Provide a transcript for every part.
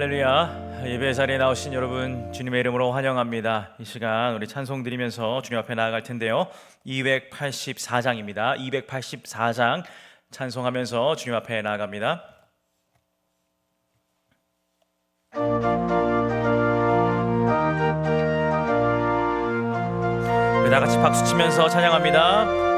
할렐루야. 예배 자리에 나오신 여러분 주님의 이름으로 환영합니다. 이 시간 우리 찬송 드리면서 주님 앞에 나아갈 텐데요, 284장입니다 284장 찬송하면서 주님 앞에 나아갑니다. 우리 다같이 박수치면서 찬양합니다.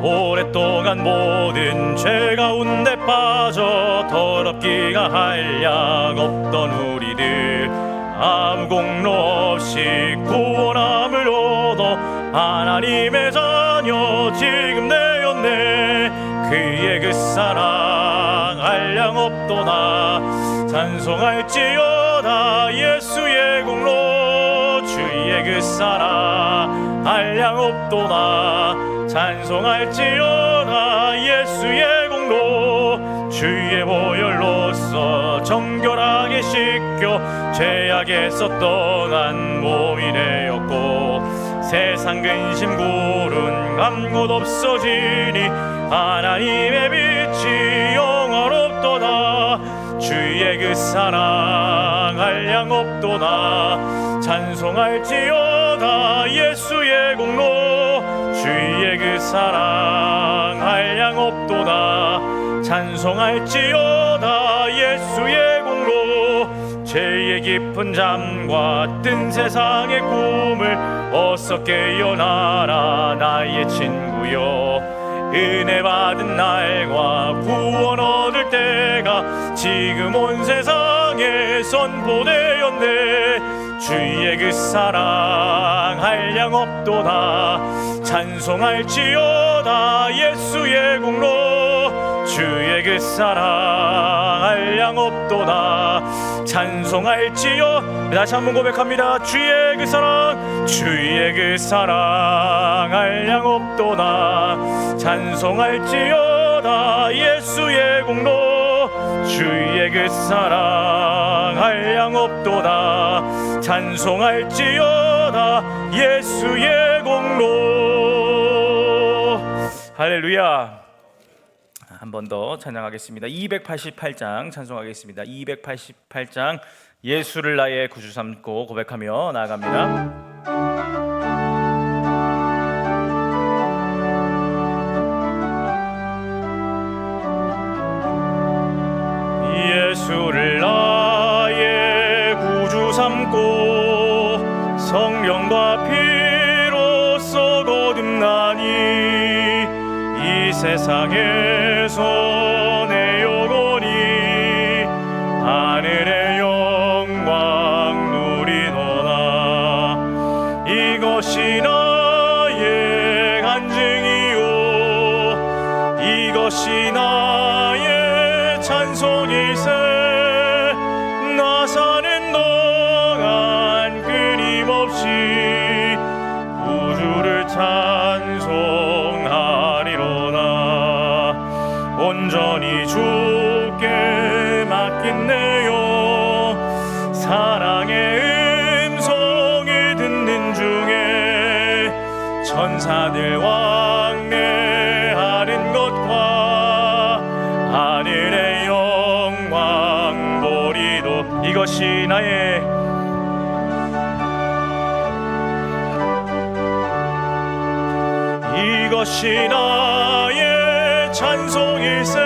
오랫동안 모든 죄 가운데 빠져 더럽기가 한량 없던 우리들 아무 공로 없이 구원함을 얻어 하나님의 자녀 지금 되었네. 그의 그 사랑 한량 없도다. 찬송할지어다 예수의 공로. 주의 그 사랑 한량 없도다. 찬송할지어다 예수의 공로. 주의 보혈로서 정결하게 씻겨 죄악에서 떠난 몸이 되었고 세상 근심 고른 감곳 없어지니 하나님의 빛이 영화롭도다. 주의 그 사랑 한량 없도다. 찬송할지어다 예수의 공로. 주의 그 사랑 한량 없도다. 찬송할지어다 예수의 공로. 죄의 깊은 잠과 뜬 세상의 꿈을 어서 깨어나라 나의 친구여. 은혜 받은 날과 구원 얻을 때가 지금 온 세상에 선포되었네. 주의 그 사랑 한량 없도다. 찬송할지어다 예수의 공로. 주의 그 사랑 한량 없도다. 찬송할지어. 다시 한번 고백합니다. 주의 그 사랑, 주의 그 사랑 한량 없도다. 찬송할지어다 예수의 공로. 주의 그 사랑 한량 없도다. 찬송할지어다 예수의 공로. 할렐루야. 한 번 더 찬양하겠습니다. 288장 찬송하겠습니다. 288장 예수를 나의 구주 삼고 고백하며 나아갑니다. 예수를 나의 구주 삼고 성령과 피로써 거듭나니 이 세상에서 내 영혼이 하늘의 영광 누리노라. 이것이 나의 간증이요 이것이 나의 찬송일세. 나 사는 동안 끊임없이 구주를 찬송하리로다. 온전히 주께 맡긴네요. 사랑의 음성을 듣는 중에 천사들 왕래하는 것과 하늘의 영광 보리도. 이것이 나의 이것이 나의 찬송일세.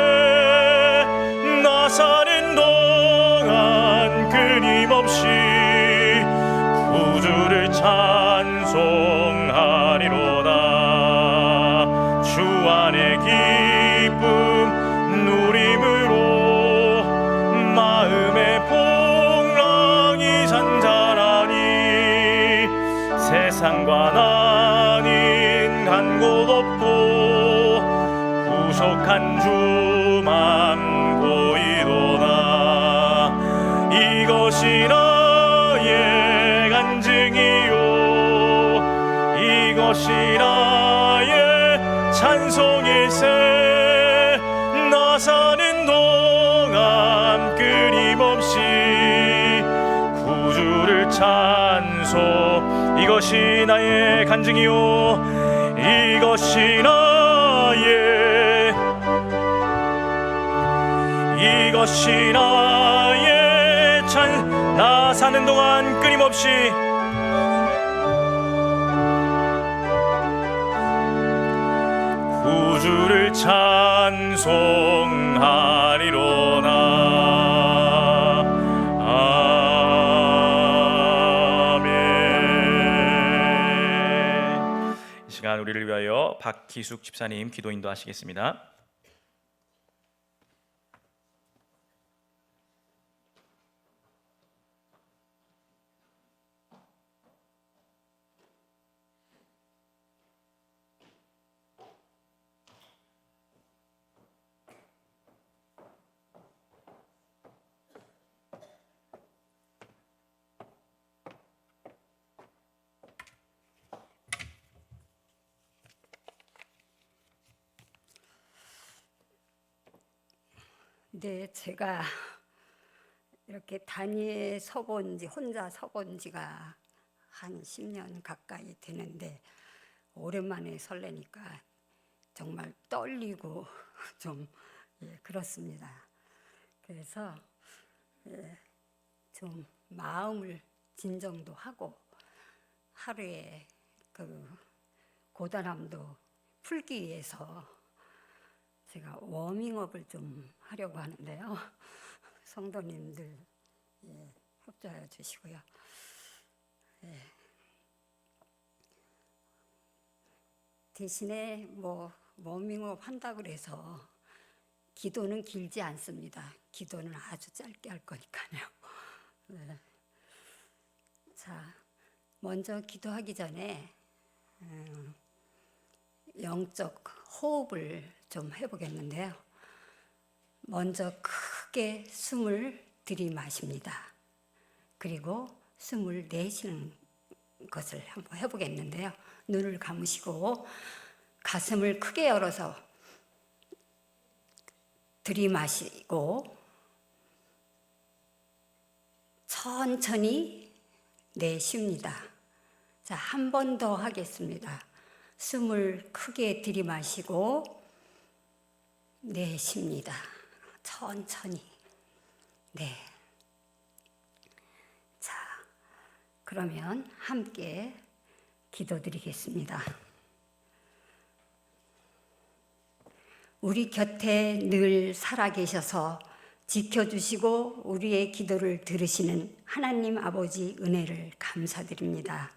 나 사는 동안 끊임없이 구주를 찬송하리로다. 주 안의 기쁨 누림으로 마음의 풍랑이 잔잔하니 세상과 나는 간 곳 없고 구속한 주만 보이도다. 이것이 나의 간증이요 이것이 나의 찬송일세. 나 사는 동안 끊임없이 구주를 찬송. 이것이 나의 간증이요 이것이 나의 이것이 나의 나 사는 동안 끊임없이 구주를 찬송하리로나. 아멘. 이 시간 우리를 위하여 박기숙 집사님 기도 인도하시겠습니다. 네, 제가 이렇게 단위에 서본 지, 혼자 서본 지가 한 10년 가까이 되는데 오랜만에 설레니까 정말 떨리고 좀 그렇습니다. 그래서 좀 마음을 진정도 하고 하루에 그 고단함도 풀기 위해서 제가 워밍업을 좀 하려고 하는데요. 성도님들 협조하여 주시고요. 대신에 뭐 워밍업 한다고 해서 기도는 길지 않습니다. 기도는 아주 짧게 할 거니까요. 자, 먼저 기도하기 전에 영적 호흡을 좀 해보겠는데요. 먼저 크게 숨을 들이마십니다. 그리고 숨을 내쉬는 것을 한번 해보겠는데요. 눈을 감으시고 가슴을 크게 열어서 들이마시고 천천히 내쉽니다. 자, 한 번 더 하겠습니다. 숨을 크게 들이마시고 내쉽니다. 천천히. 네. 자, 그러면 함께 기도드리겠습니다. 우리 곁에 늘 살아계셔서 지켜주시고 우리의 기도를 들으시는 하나님 아버지 은혜를 감사드립니다.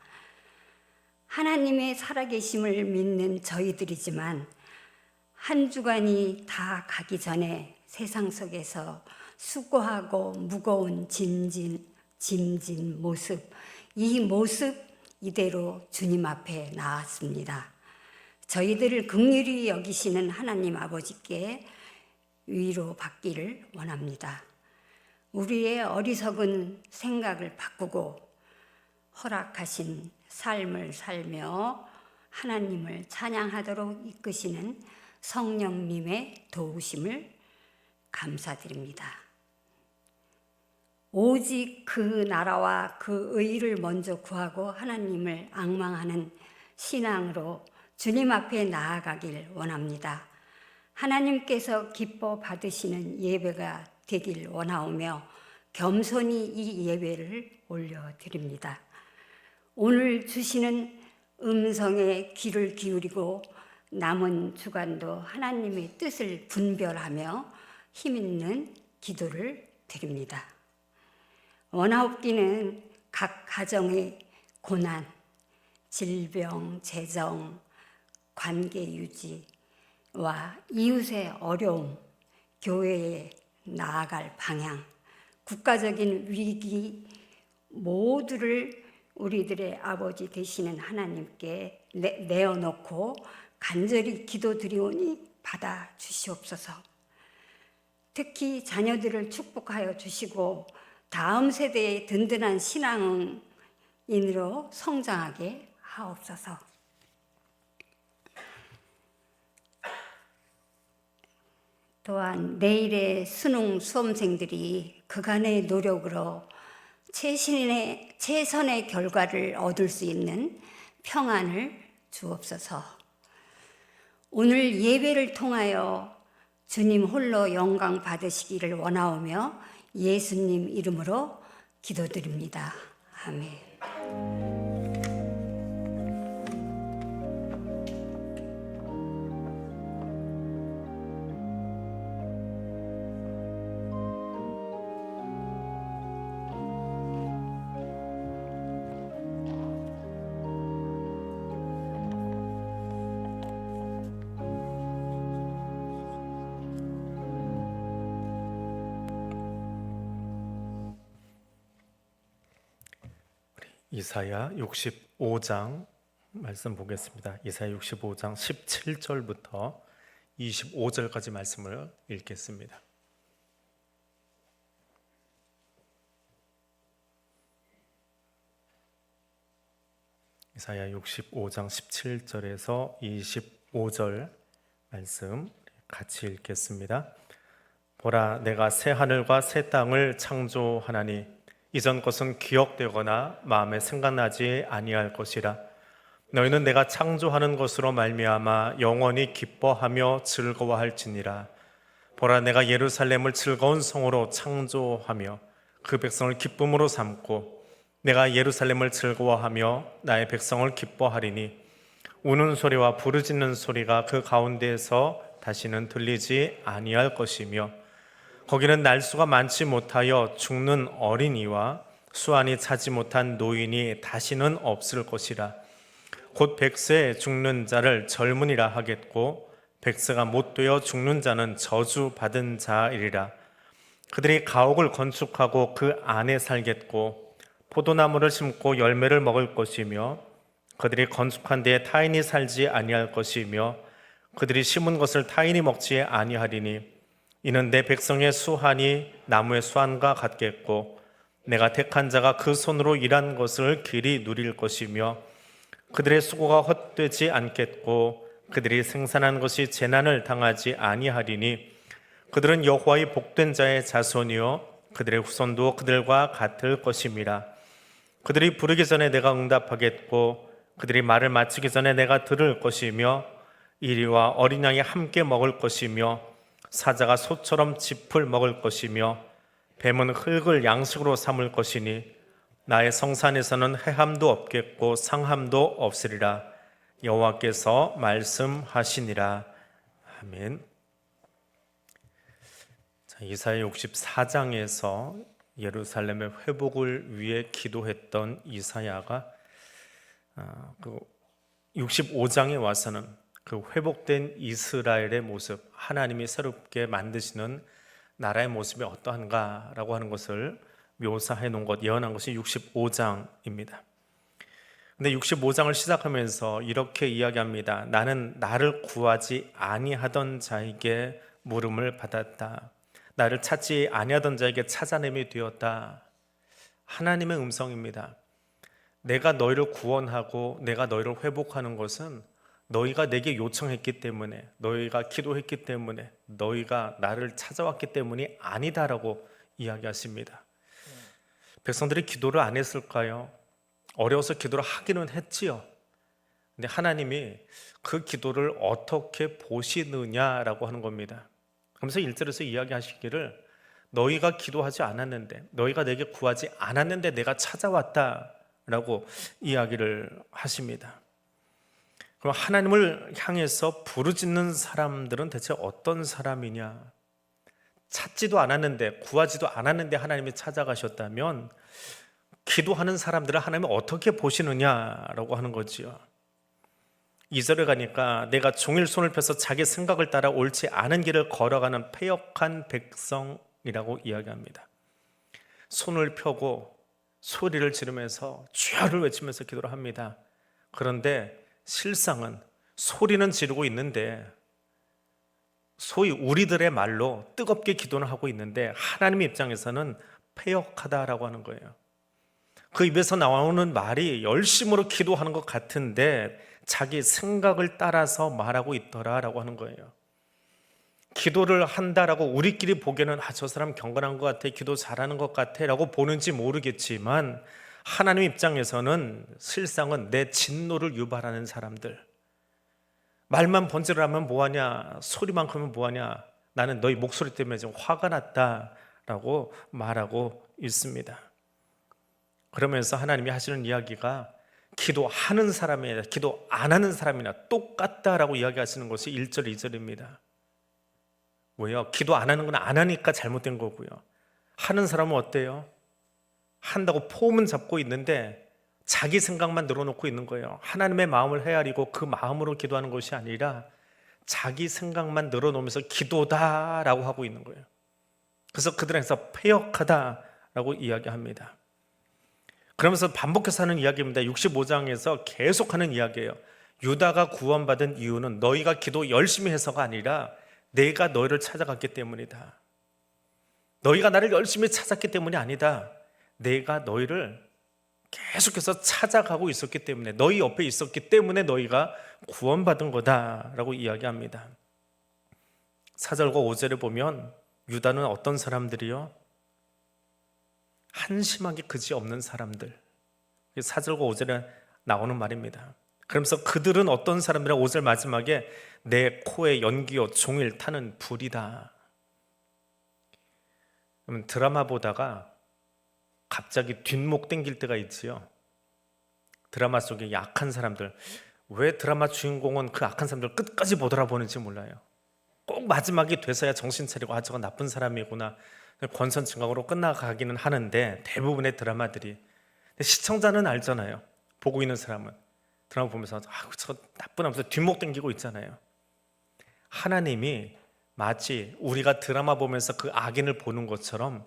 하나님의 살아계심을 믿는 저희들이지만 한 주간이 다 가기 전에 세상 속에서 수고하고 무거운 짐진 모습, 이 모습 이대로 주님 앞에 나왔습니다. 저희들을 긍휼히 여기시는 하나님 아버지께 위로받기를 원합니다. 우리의 어리석은 생각을 바꾸고 허락하신 삶을 살며 하나님을 찬양하도록 이끄시는 성령님의 도우심을 감사드립니다. 오직 그 나라와 그 의를 먼저 구하고 하나님을 앙망하는 신앙으로 주님 앞에 나아가길 원합니다. 하나님께서 기뻐 받으시는 예배가 되길 원하오며 겸손히 이 예배를 올려드립니다. 오늘 주시는 음성에 귀를 기울이고 남은 주간도 하나님의 뜻을 분별하며 힘있는 기도를 드립니다. 원하옵기는 각 가정의 고난, 질병, 재정, 관계 유지와 이웃의 어려움, 교회에 나아갈 방향, 국가적인 위기 모두를 우리들의 아버지 되시는 하나님께 내어놓고 간절히 기도드리오니 받아 주시옵소서. 특히 자녀들을 축복하여 주시고 다음 세대의 든든한 신앙인으로 성장하게 하옵소서. 또한 내일의 수능 수험생들이 그간의 노력으로 최선의 결과를 얻을 수 있는 평안을 주옵소서. 오늘 예배를 통하여 주님 홀로 영광 받으시기를 원하오며 예수님 이름으로 기도드립니다. 아멘. 이사야 65장 말씀 보겠습니다. 이사야 65장 17절부터 25절까지 말씀을 읽겠습니다. 이사야 65장 17절에서 25절 말씀 같이 읽겠습니다. 보라, 내가 새 하늘과 새 땅을 창조하나니 이전 것은 기억되거나 마음에 생각나지 아니할 것이라. 너희는 내가 창조하는 것으로 말미암아 영원히 기뻐하며 즐거워할지니라. 보라, 내가 예루살렘을 즐거운 성으로 창조하며 그 백성을 기쁨으로 삼고 내가 예루살렘을 즐거워하며 나의 백성을 기뻐하리니 우는 소리와 부르짖는 소리가 그 가운데에서 다시는 들리지 아니할 것이며 거기는 날수가 많지 못하여 죽는 어린이와 수완이 차지 못한 노인이 다시는 없을 것이라. 곧 백세에 죽는 자를 젊은이라 하겠고 백세가 못되어 죽는 자는 저주받은 자이리라. 그들이 가옥을 건축하고 그 안에 살겠고 포도나무를 심고 열매를 먹을 것이며 그들이 건축한 데에 타인이 살지 아니할 것이며 그들이 심은 것을 타인이 먹지 아니하리니 이는 내 백성의 수한이 나무의 수한과 같겠고 내가 택한 자가 그 손으로 일한 것을 길이 누릴 것이며 그들의 수고가 헛되지 않겠고 그들이 생산한 것이 재난을 당하지 아니하리니 그들은 여호와의 복된 자의 자손이요 그들의 후손도 그들과 같을 것임이라. 그들이 부르기 전에 내가 응답하겠고 그들이 말을 마치기 전에 내가 들을 것이며 이리와 어린 양이 함께 먹을 것이며 사자가 소처럼 짚을 먹을 것이며 뱀은 흙을 양식으로 삼을 것이니 나의 성산에서는 해함도 없겠고 상함도 없으리라. 여호와께서 말씀하시니라. 아멘. 이사야 64장에서 예루살렘의 회복을 위해 기도했던 이사야가 65장에 와서는 그 회복된 이스라엘의 모습, 하나님이 새롭게 만드시는 나라의 모습이 어떠한가라고 하는 것을 묘사해 놓은 것, 예언한 것이 65장입니다. 근데 65장을 시작하면서 이렇게 이야기합니다. 나는 나를 구하지 아니하던 자에게 물음을 받았다. 나를 찾지 아니하던 자에게 찾아냄이 되었다. 하나님의 음성입니다. 내가 너희를 구원하고 내가 너희를 회복하는 것은 너희가 내게 요청했기 때문에, 너희가 기도했기 때문에, 너희가 나를 찾아왔기 때문이 아니다라고 이야기하십니다. 백성들이 기도를 안 했을까요? 어려워서 기도를 하기는 했지요. 근데 하나님이 그 기도를 어떻게 보시느냐라고 하는 겁니다. 그러면서 1절에서 이야기하시기를 너희가 기도하지 않았는데, 너희가 내게 구하지 않았는데 내가 찾아왔다라고 이야기를 하십니다. 그럼 하나님을 향해서 부르짖는 사람들은 대체 어떤 사람이냐? 찾지도 않았는데, 구하지도 않았는데 하나님이 찾아가셨다면 기도하는 사람들을 하나님이 어떻게 보시느냐라고 하는 거지요. 2절에 가니까 내가 종일 손을 펴서 자기 생각을 따라 옳지 않은 길을 걸어가는 패역한 백성이라고 이야기합니다. 손을 펴고 소리를 지르면서 주여를 외치면서 기도를 합니다. 그런데 실상은 소리는 지르고 있는데 소위 우리들의 말로 뜨겁게 기도를 하고 있는데 하나님의 입장에서는 패역하다라고 하는 거예요. 그 입에서 나오는 말이 열심으로 기도하는 것 같은데 자기 생각을 따라서 말하고 있더라라고 하는 거예요. 기도를 한다라고 우리끼리 보기에는 저 사람 경건한 것 같아, 기도 잘하는 것 같아 라고 보는지 모르겠지만 하나님 입장에서는 실상은 내 진노를 유발하는 사람들, 말만 번지를 하면 뭐하냐, 소리만 크면 뭐하냐, 나는 너희 목소리 때문에 좀 화가 났다라고 말하고 있습니다. 그러면서 하나님이 하시는 이야기가 기도하는 사람이나 기도 안 하는 사람이나 똑같다라고 이야기하시는 것이 1절, 2절입니다. 왜요? 기도 안 하는 건 안 하니까 잘못된 거고요. 하는 사람은 어때요? 한다고 폼은 잡고 있는데 자기 생각만 늘어놓고 있는 거예요. 하나님의 마음을 헤아리고 그 마음으로 기도하는 것이 아니라 자기 생각만 늘어놓으면서 기도다라고 하고 있는 거예요. 그래서 그들에서 패역하다라고 이야기합니다. 그러면서 반복해서 하는 이야기입니다. 65장에서 계속하는 이야기예요. 유다가 구원받은 이유는 너희가 기도 열심히 해서가 아니라 내가 너희를 찾아갔기 때문이다. 너희가 나를 열심히 찾았기 때문이 아니다. 내가 너희를 계속해서 찾아가고 있었기 때문에, 너희 옆에 있었기 때문에 너희가 구원받은 거다라고 이야기합니다. 4절과 5절에 보면 유다는 어떤 사람들이요? 한심하게 그지없는 사람들. 4절과 5절에 나오는 말입니다. 그러면서 그들은 어떤 사람들이라 5절 마지막에 내 코에 연기요 종일 타는 불이다. 그러면 드라마 보다가 갑자기 뒷목 땡길 때가 있지요. 드라마 속에 약한 사람들, 왜 드라마 주인공은 그 악한 사람들 끝까지 못 알아보는지 몰라요. 꼭 마지막이 돼서야 정신 차리고 아 저거 나쁜 사람이구나 권선징악으로 끝나가기는 하는데 대부분의 드라마들이. 근데 시청자는 알잖아요. 보고 있는 사람은 드라마 보면서 아 저 나쁜 하면서 뒷목 땡기고 있잖아요. 하나님이 마치 우리가 드라마 보면서 그 악인을 보는 것처럼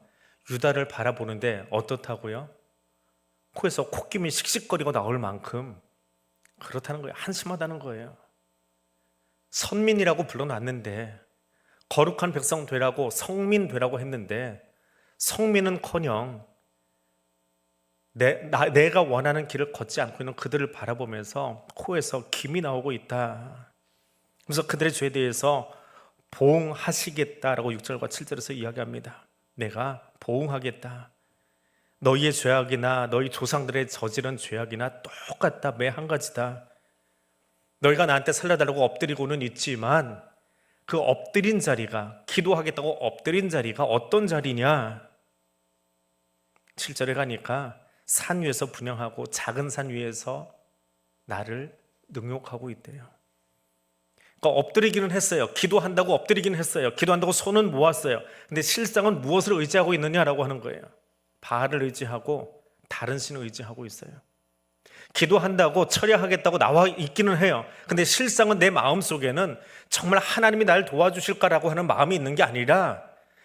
유다를 바라보는데 어떻다고요? 코에서 콧김이 씩씩거리고 나올 만큼 그렇다는 거예요. 한심하다는 거예요. 선민이라고 불러놨는데, 거룩한 백성 되라고 성민 되라고 했는데 성민은커녕 내가 원하는 길을 걷지 않고 있는 그들을 바라보면서 코에서 김이 나오고 있다. 그래서 그들의 죄에 대해서 보응하시겠다라고 6절과 7절에서 이야기합니다. 내가 보응하겠다. 너희의 죄악이나 너희 조상들의 저지른 죄악이나 똑같다. 매 한 가지다. 너희가 나한테 살려달라고 엎드리고는 있지만 그 엎드린 자리가, 기도하겠다고 엎드린 자리가 어떤 자리냐? 7절에 가니까 산 위에서 분향하고 작은 산 위에서 나를 능욕하고 있대요. 그러니까 엎드리기는 했어요. 기도한다고 엎드리기는 했어요. 기도한다고 손은 모았어요. 근데 실상은 무엇을 의지하고 있느냐라고 하는 거예요. 바알을 의지하고 다른 신을 의지하고 있어요. 기도한다고 처리하겠다고 나와 있기는 해요. 근데 실상은 내 마음속에는 정말 하나님이 날 도와주실까라고 하는 마음이 있는 게 아니라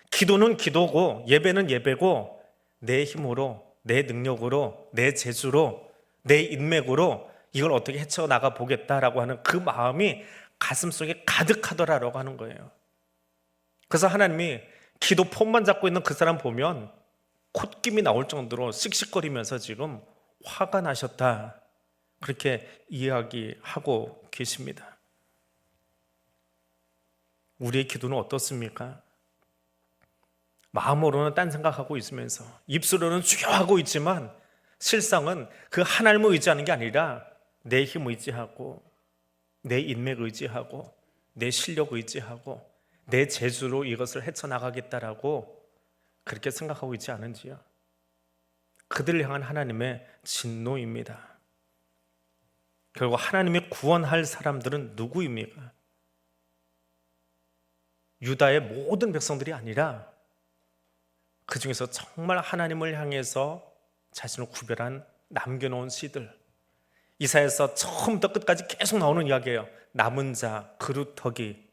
기도는 기도고 예배는 예배고 내 힘으로, 내 능력으로, 내 재주로, 내 인맥으로 이걸 어떻게 헤쳐나가 보겠다라고 하는 그 마음이 가슴속에 가득하더라라고 하는 거예요. 그래서 하나님이 기도 폼만 잡고 있는 그 사람 보면 콧김이 나올 정도로 씩씩거리면서 지금 화가 나셨다. 그렇게 이야기하고 계십니다. 우리의 기도는 어떻습니까? 마음으로는 딴 생각하고 있으면서 입술로는 주여 하고 있지만 실상은 그 하나님을 의지하는 게 아니라 내 힘 의지하고 내 인맥 의지하고 내 실력 의지하고 내 재주로 이것을 헤쳐나가겠다라고 그렇게 생각하고 있지 않은지요? 그들을 향한 하나님의 진노입니다. 결국 하나님이 구원할 사람들은 누구입니까? 유다의 모든 백성들이 아니라 그 중에서 정말 하나님을 향해서 자신을 구별한 남겨놓은 씨들. 이사야서 처음부터 끝까지 계속 나오는 이야기예요. 남은 자, 그루터기.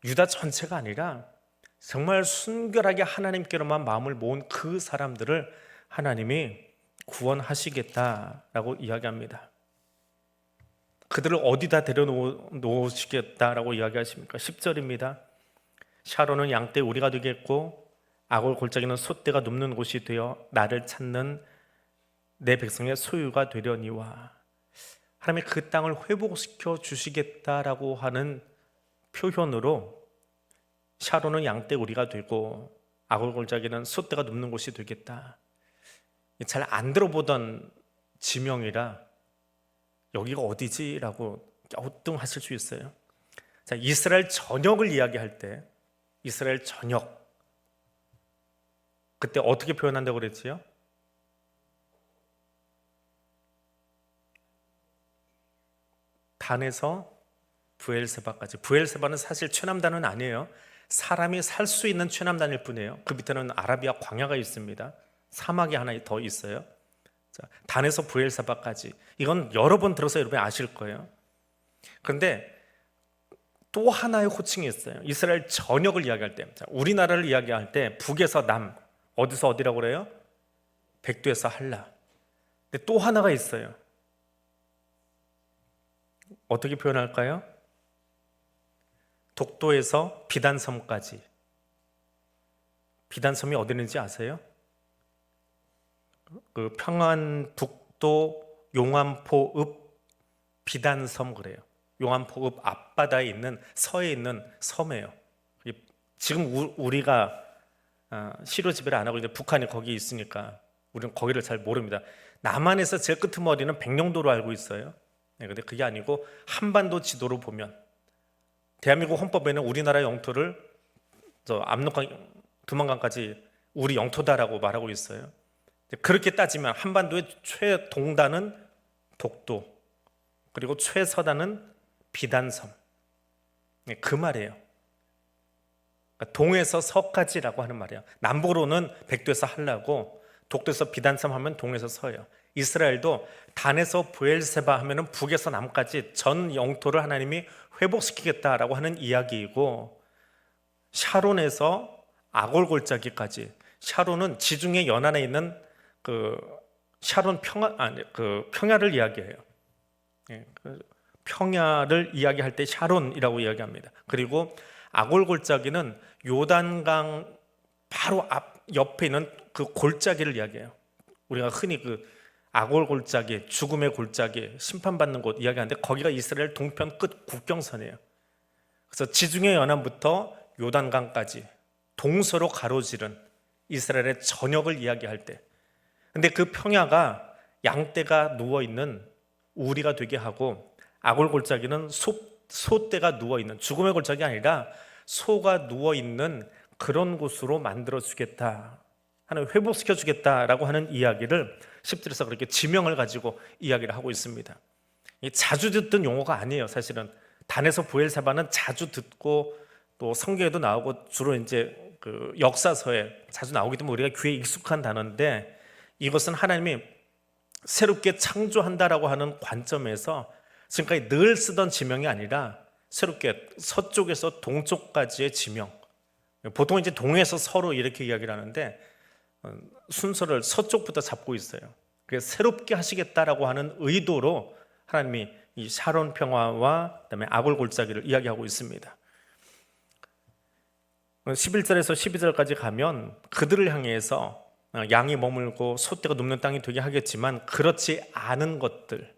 유다 전체가 아니라 정말 순결하게 하나님께로만 마음을 모은 그 사람들을 하나님이 구원하시겠다라고 이야기합니다. 그들을 어디다 데려놓으시겠다라고 이야기하십니까? 10절입니다. 샤론은 양떼 우리가 되겠고 아골 골짜기는 솥대가 눕는 곳이 되어 나를 찾는 내 백성의 소유가 되려니와. 하나님이 그 땅을 회복시켜 주시겠다라고 하는 표현으로 샤론은 양떼 우리가 되고 아골 골짜기는 솥대가 눕는 곳이 되겠다. 잘 안 들어보던 지명이라 여기가 어디지? 라고 갸우뚱하실 수 있어요. 자, 이스라엘 전역을 이야기할 때 이스라엘 전역 그때 어떻게 표현한다고 그랬지요? 단에서 브엘세바까지. 브엘세바는 사실 최남단은 아니에요. 사람이 살 수 있는 최남단일 뿐이에요. 그 밑에는 아라비아 광야가 있습니다. 사막이 하나 더 있어요. 자, 단에서 브엘세바까지. 이건 여러 번 들어서 여러분이 아실 거예요. 그런데 또 하나의 호칭이 있어요. 이스라엘 전역을 이야기할 때, 우리나라를 이야기할 때 북에서 남, 어디서 어디라고 그래요? 백두에서 한라. 근데 또 하나가 있어요. 어떻게 표현할까요? 독도에서 비단섬까지. 비단섬이 어디 있는지 아세요? 그 평안북도 용암포읍 비단섬 그래요. 용암포읍 앞바다에 있는 서해 있는 섬이에요. 지금 우리가 시로 지배를 안 하고 이제 북한이 거기 있으니까 우리는 거기를 잘 모릅니다. 남한에서 제일 끄트머리는 백령도로 알고 있어요. 네, 근데 그게 아니고 한반도 지도로 보면 대한민국 헌법에는 우리나라 영토를 저 압록강, 두만강까지 우리 영토다라고 말하고 있어요. 그렇게 따지면 한반도의 최동단은 독도, 그리고 최서단은 비단섬. 네, 그 말이에요. 그러니까 동에서 서까지라고 하는 말이에요. 남북으로는 백두에서 한라고 독도에서 비단섬 하면 동에서 서예요. 이스라엘도 단에서 브엘세바 하면은 북에서 남까지 전 영토를 하나님이 회복시키겠다라고 하는 이야기이고, 샤론에서 아골 골짜기까지. 샤론은 지중해 연안에 있는 그 샤론 평야를 이야기해요. 예, 평야를 이야기할 때 샤론이라고 이야기합니다. 그리고 아골 골짜기는 요단강 바로 앞 옆에 있는 그 골짜기를 이야기해요. 우리가 흔히 그 아골 골짜기, 죽음의 골짜기, 심판받는 곳 이야기하는데 거기가 이스라엘 동편 끝 국경선이에요. 그래서 지중해 연안부터 요단강까지 동서로 가로지른 이스라엘의 전역을 이야기할 때, 근데 그 평야가 양떼가 누워있는 우리가 되게 하고, 아골 골짜기는 소떼가 누워있는, 죽음의 골짜기 아니라 소가 누워있는 그런 곳으로 만들어주겠다, 하나님 회복시켜주겠다라고 하는 이야기를 10절에서 그렇게 지명을 가지고 이야기를 하고 있습니다. 자주 듣던 용어가 아니에요. 사실은 단에서 브엘세바는 자주 듣고 또 성경에도 나오고 주로 이제 그 역사서에 자주 나오기 때문에 우리가 귀에 익숙한 단어인데, 이것은 하나님이 새롭게 창조한다라고 하는 관점에서 지금까지 늘 쓰던 지명이 아니라 새롭게 서쪽에서 동쪽까지의 지명. 보통 이제 동에서 서로 이렇게 이야기를 하는데 순서를 서쪽부터 잡고 있어요. 그래서 새롭게 하시겠다라고 하는 의도로 하나님이 이 샤론 평화와 그다음에 아골 골짜기를 이야기하고 있습니다. 11절에서 12절까지 가면 그들을 향해서 양이 머물고 소떼가 눕는 땅이 되게 하겠지만 그렇지 않은 것들,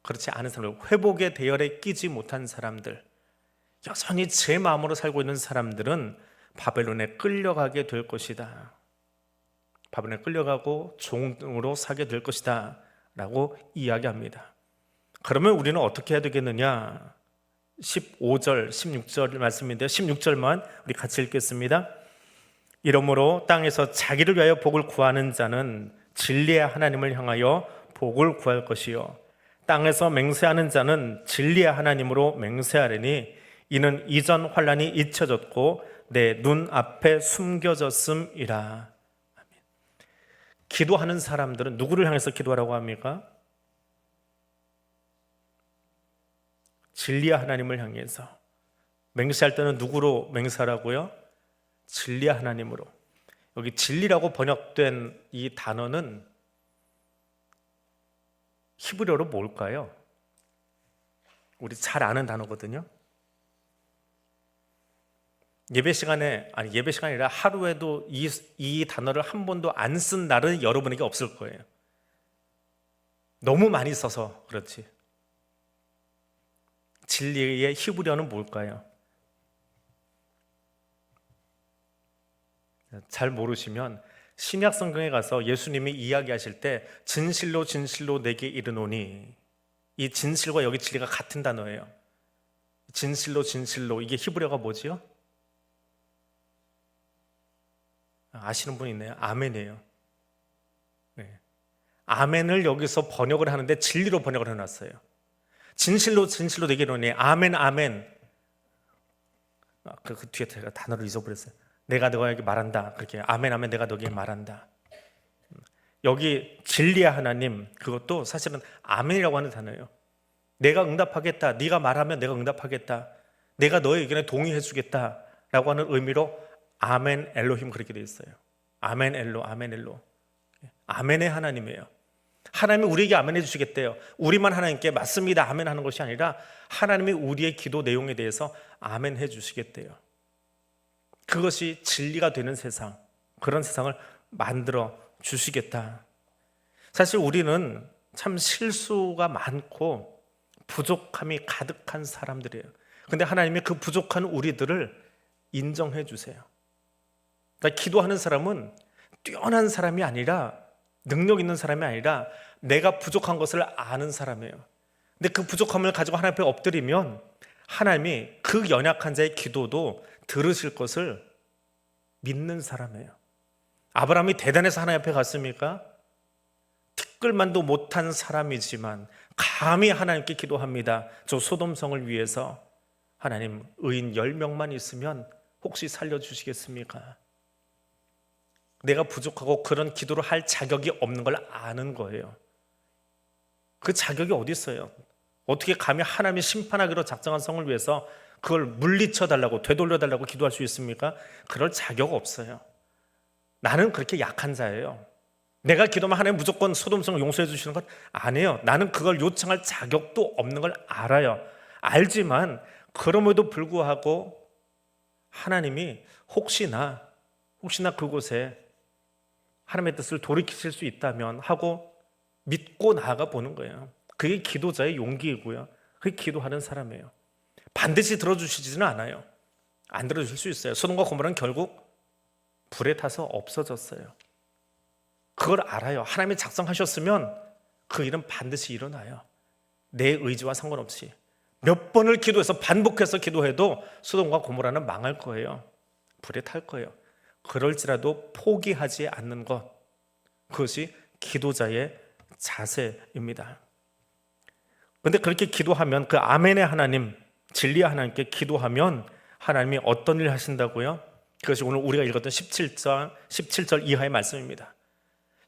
그렇지 않은 사람들, 회복의 대열에 끼지 못한 사람들, 여전히 제 마음으로 살고 있는 사람들은 바벨론에 끌려가게 될 것이다. 바벨론에 끌려가고 종으로 사게 될 것이다 라고 이야기합니다. 그러면 우리는 어떻게 해야 되겠느냐? 15절, 16절 말씀인데요. 16절만 우리 같이 읽겠습니다. 이러므로 땅에서 자기를 위하여 복을 구하는 자는 진리의 하나님을 향하여 복을 구할 것이요, 땅에서 맹세하는 자는 진리의 하나님으로 맹세하리니 이는 이전 환난이 잊혀졌고 내 눈앞에 숨겨졌음이라. 기도하는 사람들은 누구를 향해서 기도하라고 합니까? 진리의 하나님을 향해서. 맹세할 때는 누구로 맹세하라고요? 진리의 하나님으로. 여기 진리라고 번역된 이 단어는 히브리어로 뭘까요? 우리 잘 아는 단어거든요. 예배 시간이 아니라 하루에도 이 단어를 한 번도 안 쓴 날은 여러분에게 없을 거예요. 너무 많이 써서 그렇지. 진리의 히브리어는 뭘까요? 잘 모르시면 신약 성경에 가서 예수님이 이야기하실 때 진실로 진실로 내게 이르노니, 이 진실과 여기 진리가 같은 단어예요. 진실로 진실로, 이게 히브리어가 뭐지요? 아시는 분 있나요? 아멘이에요. 네. 아멘을 여기서 번역을 하는데 진리로 번역을 해놨어요. 진실로 진실로 내게 이르노니 아멘 아멘. 그 뒤에 제가 단어를 잊어버렸어요. 내가 너에게 말한다. 그렇게 아멘 아멘 내가 너에게 말한다. 여기 진리의 하나님, 그것도 사실은 아멘이라고 하는 단어예요. 내가 응답하겠다. 네가 말하면 내가 응답하겠다. 내가 너의 의견에 동의해 주겠다라고 하는 의미로 아멘 엘로힘 그렇게 되어 있어요. 아멘 엘로, 아멘 엘로. 아멘의 하나님이에요. 하나님이 우리에게 아멘해 주시겠대요. 우리만 하나님께 맞습니다 아멘 하는 것이 아니라 하나님이 우리의 기도 내용에 대해서 아멘해 주시겠대요. 그것이 진리가 되는 세상, 그런 세상을 만들어 주시겠다. 사실 우리는 참 실수가 많고 부족함이 가득한 사람들이에요. 근데 하나님이 그 부족한 우리들을 인정해 주세요. 그러니까 기도하는 사람은 뛰어난 사람이 아니라, 능력 있는 사람이 아니라 내가 부족한 것을 아는 사람이에요. 근데 그 부족함을 가지고 하나님 앞에 엎드리면 하나님이 그 연약한 자의 기도도 들으실 것을 믿는 사람이에요. 아브라함이 대단해서 하나님 앞에 갔습니까? 티끌만도 못한 사람이지만 감히 하나님께 기도합니다. 저 소돔성을 위해서 하나님 의인 10명만 있으면 혹시 살려주시겠습니까? 내가 부족하고 그런 기도를 할 자격이 없는 걸 아는 거예요. 그 자격이 어디 있어요? 어떻게 감히 하나님이 심판하기로 작정한 성을 위해서 그걸 물리쳐 달라고, 되돌려 달라고 기도할 수 있습니까? 그럴 자격 없어요. 나는 그렇게 약한 자예요. 내가 기도하면 하나님 무조건 소돔성을 용서해 주시는 것 아니에요. 나는 그걸 요청할 자격도 없는 걸 알아요. 알지만 그럼에도 불구하고 하나님이 혹시나 그곳에 하나님의 뜻을 돌이키실 수 있다면 하고 믿고 나아가 보는 거예요. 그게 기도자의 용기이고요. 그게 기도하는 사람이에요. 반드시 들어주시지는 않아요. 안 들어주실 수 있어요. 소돔과 고모라는 결국 불에 타서 없어졌어요. 그걸 알아요. 하나님이 작성하셨으면 그 일은 반드시 일어나요. 내 의지와 상관없이 몇 번을 기도해서 반복해서 기도해도 소돔과 고모라는 망할 거예요. 불에 탈 거예요. 그럴지라도 포기하지 않는 것, 그것이 기도자의 자세입니다. 그런데 그렇게 기도하면 그 아멘의 하나님, 진리의 하나님께 기도하면 하나님이 어떤 일을 하신다고요? 그것이 오늘 우리가 읽었던 17절 이하의 말씀입니다.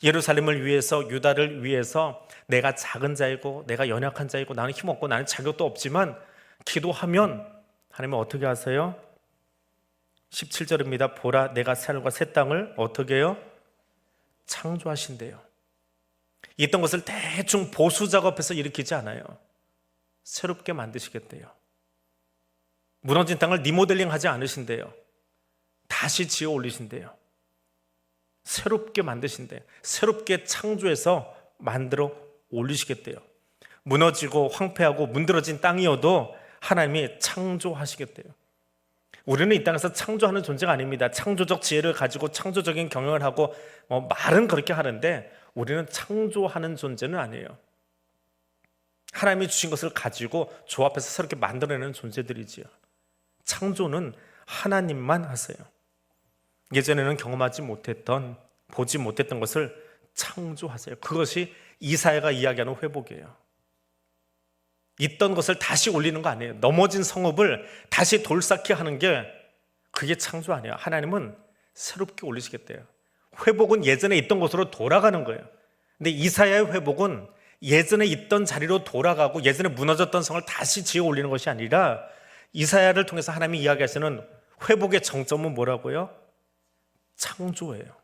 예루살렘을 위해서, 유다를 위해서 내가 작은 자이고 내가 연약한 자이고 나는 힘없고 나는 자격도 없지만 기도하면 하나님은 어떻게 하세요? 17절입니다. 보라 내가 새하늘과 새 땅을 어떻게 해요? 창조하신대요. 있던 것을 대충 보수 작업해서 일으키지 않아요. 새롭게 만드시겠대요. 무너진 땅을 리모델링 하지 않으신대요. 다시 지어 올리신대요. 새롭게 만드신대요. 새롭게 창조해서 만들어 올리시겠대요. 무너지고 황폐하고 문드러진 땅이어도 하나님이 창조하시겠대요. 우리는 이 땅에서 창조하는 존재가 아닙니다. 창조적 지혜를 가지고 창조적인 경영을 하고 말은 그렇게 하는데 우리는 창조하는 존재는 아니에요. 하나님이 주신 것을 가지고 조합해서 새롭게 만들어내는 존재들이지요. 창조는 하나님만 하세요. 예전에는 경험하지 못했던, 보지 못했던 것을 창조하세요. 그것이 이사야가 이야기하는 회복이에요. 있던 것을 다시 올리는 거 아니에요. 넘어진 성읍을 다시 돌쌓기 하는 게 그게 창조 아니에요. 하나님은 새롭게 올리시겠대요. 회복은 예전에 있던 곳으로 돌아가는 거예요. 근데 이사야의 회복은 예전에 있던 자리로 돌아가고 예전에 무너졌던 성을 다시 지어 올리는 것이 아니라 이사야를 통해서 하나님이 이야기하시는 회복의 정점은 뭐라고요? 창조예요.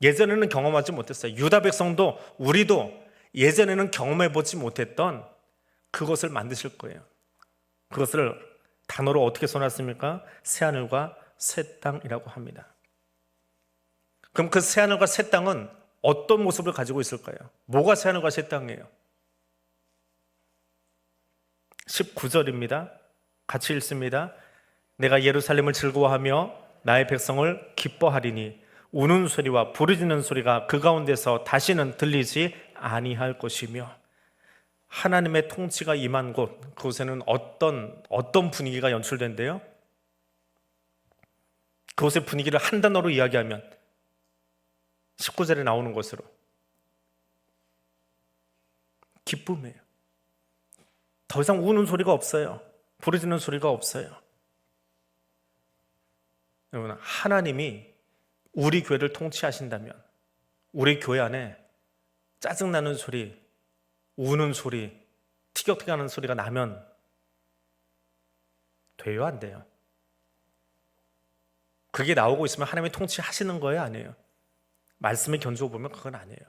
예전에는 경험하지 못했어요. 유다 백성도 우리도 예전에는 경험해보지 못했던 그것을 만드실 거예요. 그것을 단어로 어떻게 써놨습니까? 새하늘과 새 땅이라고 합니다. 그럼 그 새하늘과 새 땅은 어떤 모습을 가지고 있을까요? 뭐가 새하늘과 새 땅이에요? 19절입니다. 같이 읽습니다. 내가 예루살렘을 즐거워하며 나의 백성을 기뻐하리니 우는 소리와 부르짖는 소리가 그 가운데서 다시는 들리지 아니할 것이며. 하나님의 통치가 임한 곳, 그곳에는 어떤 분위기가 연출된대요? 그곳의 분위기를 한 단어로 이야기하면 19절에 나오는 것으로 기쁨이에요. 더 이상 우는 소리가 없어요. 부르짖는 소리가 없어요. 여러분, 하나님이 우리 교회를 통치하신다면 우리 교회 안에 짜증나는 소리, 우는 소리, 티격태격하는 소리가 나면 돼요, 안 돼요? 그게 나오고 있으면 하나님이 통치하시는 거예요, 아니에요? 말씀에 견주어 보면 그건 아니에요.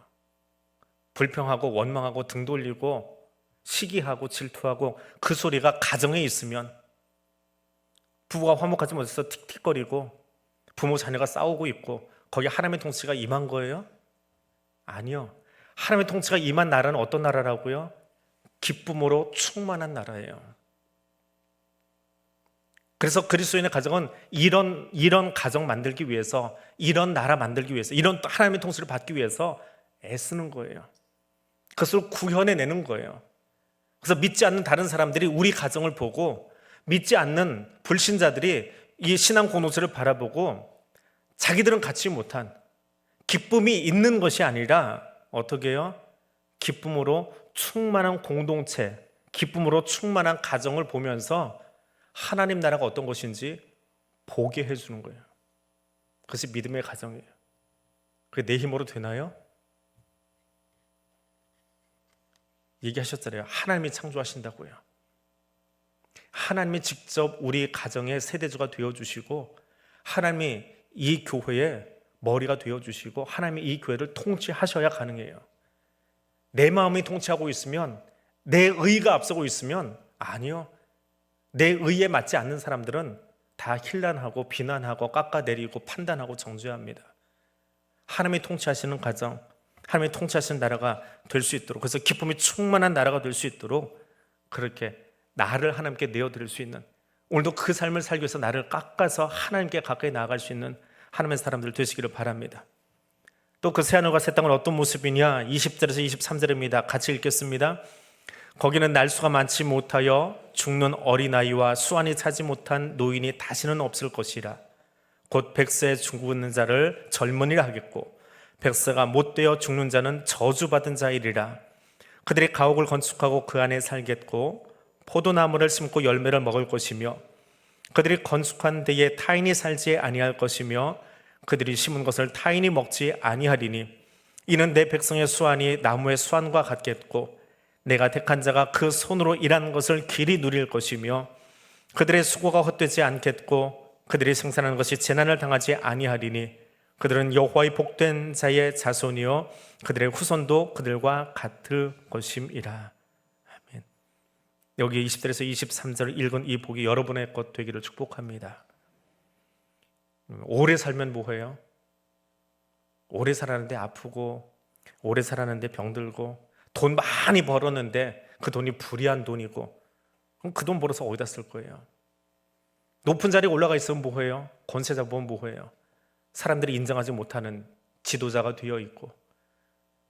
불평하고 원망하고 등 돌리고 시기하고 질투하고 그 소리가 가정에 있으면 부부가 화목하지 못해서 틱틱거리고 부모 자녀가 싸우고 있고 거기에 하나님의 통치가 임한 거예요? 아니요. 하나님의 통치가 임한 나라는 어떤 나라라고요? 기쁨으로 충만한 나라예요. 그래서 그리스도인의 가정은 이런 가정 만들기 위해서, 이런 나라 만들기 위해서, 이런 하나님의 통치를 받기 위해서 애쓰는 거예요. 그것을 구현해내는 거예요. 그래서 믿지 않는 다른 사람들이 우리 가정을 보고, 믿지 않는 불신자들이 이 신앙 공동체를 바라보고 자기들은 갖지 못한 기쁨이 있는 것이 아니라 어떻게 해요? 기쁨으로 충만한 공동체, 기쁨으로 충만한 가정을 보면서 하나님 나라가 어떤 것인지 보게 해주는 거예요. 그것이 믿음의 가정이에요. 그게 내 힘으로 되나요? 얘기하셨잖아요. 하나님이 창조하신다고요. 하나님이 직접 우리 가정의 세대주가 되어주시고, 하나님이 이 교회의 머리가 되어주시고, 하나님이 이 교회를 통치하셔야 가능해요. 내 마음이 통치하고 있으면, 내 의가 앞서고 있으면 아니요. 내 의에 맞지 않는 사람들은 다 힐난하고 비난하고 깎아내리고 판단하고 정죄합니다. 하나님이 통치하시는 가정, 하나님이 통치하시는 나라가 될 수 있도록, 그래서 기쁨이 충만한 나라가 될 수 있도록 그렇게 나를 하나님께 내어드릴 수 있는, 오늘도 그 삶을 살기 위해서 나를 깎아서 하나님께 가까이 나아갈 수 있는 하나님의 사람들 되시기를 바랍니다. 또 그 새하늘과 새 땅은 어떤 모습이냐? 20절에서 23절입니다. 같이 읽겠습니다. 거기는 날수가 많지 못하여 죽는 어린아이와 수완이 차지 못한 노인이 다시는 없을 것이라. 곧 백세에 죽는 자를 젊은이라 하겠고, 백세가 못되어 죽는 자는 저주받은 자이리라. 그들이 가옥을 건축하고 그 안에 살겠고, 포도나무를 심고 열매를 먹을 것이며, 그들이 건축한 데에 타인이 살지 아니할 것이며, 그들이 심은 것을 타인이 먹지 아니하리니, 이는 내 백성의 수완이 나무의 수완과 같겠고, 내가 택한 자가 그 손으로 일한 것을 길이 누릴 것이며, 그들의 수고가 헛되지 않겠고, 그들이 생산하는 것이 재난을 당하지 아니하리니, 그들은 여호와의 복된 자의 자손이요 그들의 후손도 그들과 같을 것임이라. 아멘. 여기 20절에서 23절을 읽은 이 복이 여러분의 것 되기를 축복합니다. 오래 살면 뭐해요? 오래 살았는데 아프고, 오래 살았는데 병들고, 돈 많이 벌었는데 그 돈이 불의한 돈이고, 그럼 그 돈 벌어서 어디다 쓸 거예요? 높은 자리에 올라가 있으면 뭐해요? 권세 잡으면 뭐해요? 사람들이 인정하지 못하는 지도자가 되어 있고,